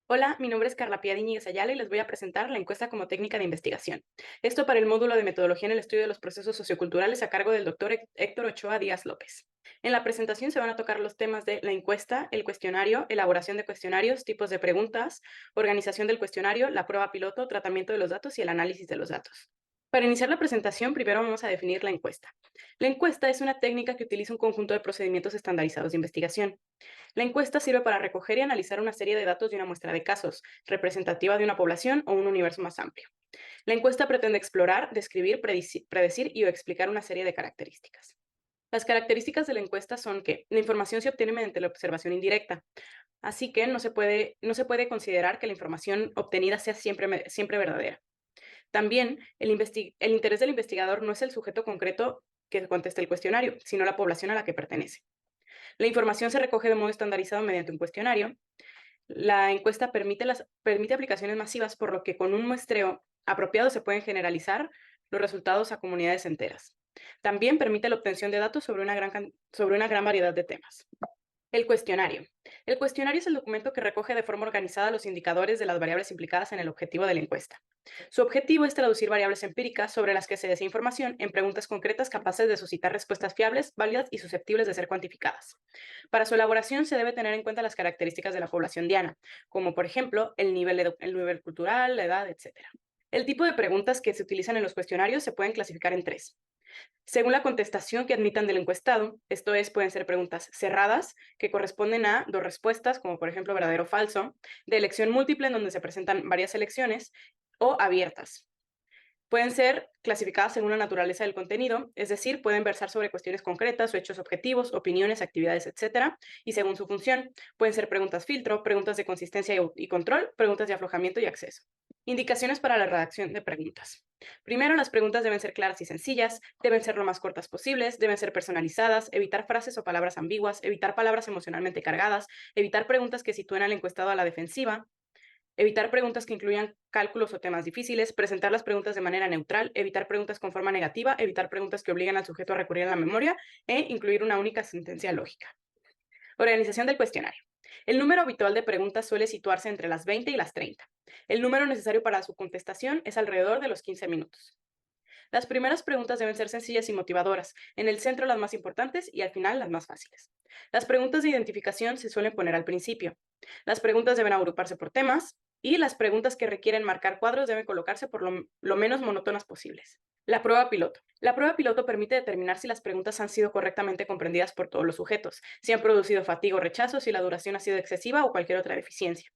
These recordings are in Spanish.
Hola, mi nombre es Carla Pía Iñiguez Ayala y les voy a presentar la encuesta como técnica de investigación. Esto para el módulo de metodología en el estudio de los procesos socioculturales a cargo del doctor Héctor Ochoa Díaz López. En la presentación se van a tocar los temas de la encuesta, el cuestionario, elaboración de cuestionarios, tipos de preguntas, organización del cuestionario, la prueba piloto, tratamiento de los datos y el análisis de los datos. Para iniciar la presentación, primero vamos a definir la encuesta. La encuesta es una técnica que utiliza un conjunto de procedimientos estandarizados de investigación. La encuesta sirve para recoger y analizar una serie de datos de una muestra de casos, representativa de una población o un universo más amplio. La encuesta pretende explorar, describir, predecir y o explicar una serie de características. Las características de la encuesta son que la información se obtiene mediante la observación indirecta, así que no se puede considerar que la información obtenida sea siempre verdadera. También, el interés del investigador no es el sujeto concreto que contesta el cuestionario, sino la población a la que pertenece. La información se recoge de modo estandarizado mediante un cuestionario. La encuesta permite aplicaciones masivas, por lo que con un muestreo apropiado se pueden generalizar los resultados a comunidades enteras. También permite la obtención de datos sobre una gran variedad de temas. El cuestionario. El cuestionario es el documento que recoge de forma organizada los indicadores de las variables implicadas en el objetivo de la encuesta. Su objetivo es traducir variables empíricas sobre las que se desea información en preguntas concretas capaces de suscitar respuestas fiables, válidas y susceptibles de ser cuantificadas. Para su elaboración se debe tener en cuenta las características de la población diana, como por ejemplo el nivel cultural, la edad, etc. El tipo de preguntas que se utilizan en los cuestionarios se pueden clasificar en tres. Según la contestación que admitan del encuestado, esto es, pueden ser preguntas cerradas, que corresponden a dos respuestas, como por ejemplo verdadero o falso, de elección múltiple, en donde se presentan varias elecciones, o abiertas. Pueden ser clasificadas según la naturaleza del contenido, es decir, pueden versar sobre cuestiones concretas o hechos objetivos, opiniones, actividades, etcétera, y según su función, pueden ser preguntas filtro, preguntas de consistencia y control, preguntas de aflojamiento y acceso. Indicaciones para la redacción de preguntas. Primero, las preguntas deben ser claras y sencillas, deben ser lo más cortas posibles, deben ser personalizadas, evitar frases o palabras ambiguas, evitar palabras emocionalmente cargadas, evitar preguntas que sitúen al encuestado a la defensiva, evitar preguntas que incluyan cálculos o temas difíciles, presentar las preguntas de manera neutral, evitar preguntas con forma negativa, evitar preguntas que obliguen al sujeto a recurrir a la memoria e incluir una única sentencia lógica. Organización del cuestionario. El número habitual de preguntas suele situarse entre las 20 y las 30. El número necesario para su contestación es alrededor de los 15 minutos. Las primeras preguntas deben ser sencillas y motivadoras, en el centro las más importantes y al final las más fáciles. Las preguntas de identificación se suelen poner al principio. Las preguntas deben agruparse por temas y las preguntas que requieren marcar cuadros deben colocarse por lo menos monótonas posibles. La prueba piloto. La prueba piloto permite determinar si las preguntas han sido correctamente comprendidas por todos los sujetos, si han producido fatiga o rechazo, si la duración ha sido excesiva o cualquier otra deficiencia.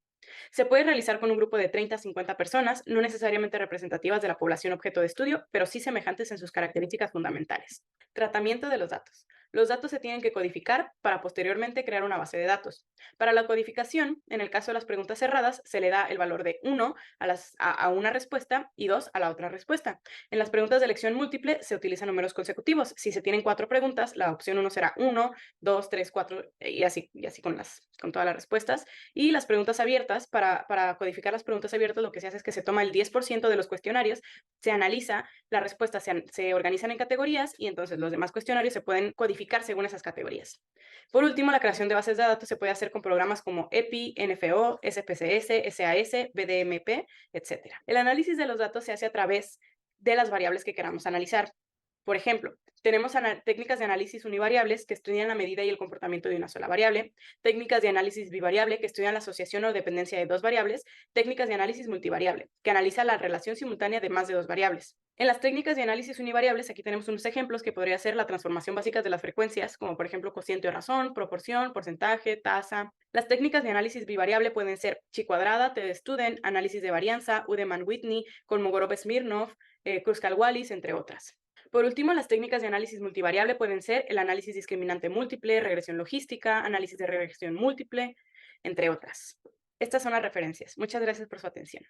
Se puede realizar con un grupo de 30 a 50 personas, no necesariamente representativas de la población objeto de estudio, pero sí semejantes en sus características fundamentales. Tratamiento de los datos. Los datos se tienen que codificar para posteriormente crear una base de datos. Para la codificación, en el caso de las preguntas cerradas, se le da el valor de 1 a una respuesta y 2 a la otra respuesta. En las preguntas de elección múltiple se utilizan números consecutivos. Si se tienen 4 preguntas, la opción 1 será 1, 2, 3, 4 y así con todas las respuestas. Y las preguntas abiertas, para codificar las preguntas abiertas, lo que se hace es que se toma el 10% de los cuestionarios, se analiza, las respuestas se organizan en categorías y entonces los demás cuestionarios se pueden codificar según esas categorías. Por último, la creación de bases de datos se puede hacer con programas como EPI, NFO, SPSS, SAS, BDMP, etc. El análisis de los datos se hace a través de las variables que queramos analizar. Por ejemplo, tenemos técnicas de análisis univariables que estudian la medida y el comportamiento de una sola variable, técnicas de análisis bivariable que estudian la asociación o dependencia de dos variables, técnicas de análisis multivariable, que analiza la relación simultánea de más de dos variables. En las técnicas de análisis univariables, aquí tenemos unos ejemplos que podría ser la transformación básica de las frecuencias, como por ejemplo cociente o razón, proporción, porcentaje, tasa. Las técnicas de análisis bivariable pueden ser chi cuadrada, T de Student, análisis de varianza, Udeman-Whitney, Kolmogorov-Smirnov, Kruskal-Wallis, entre otras. Por último, las técnicas de análisis multivariable pueden ser el análisis discriminante múltiple, regresión logística, análisis de regresión múltiple, entre otras. Estas son las referencias. Muchas gracias por su atención.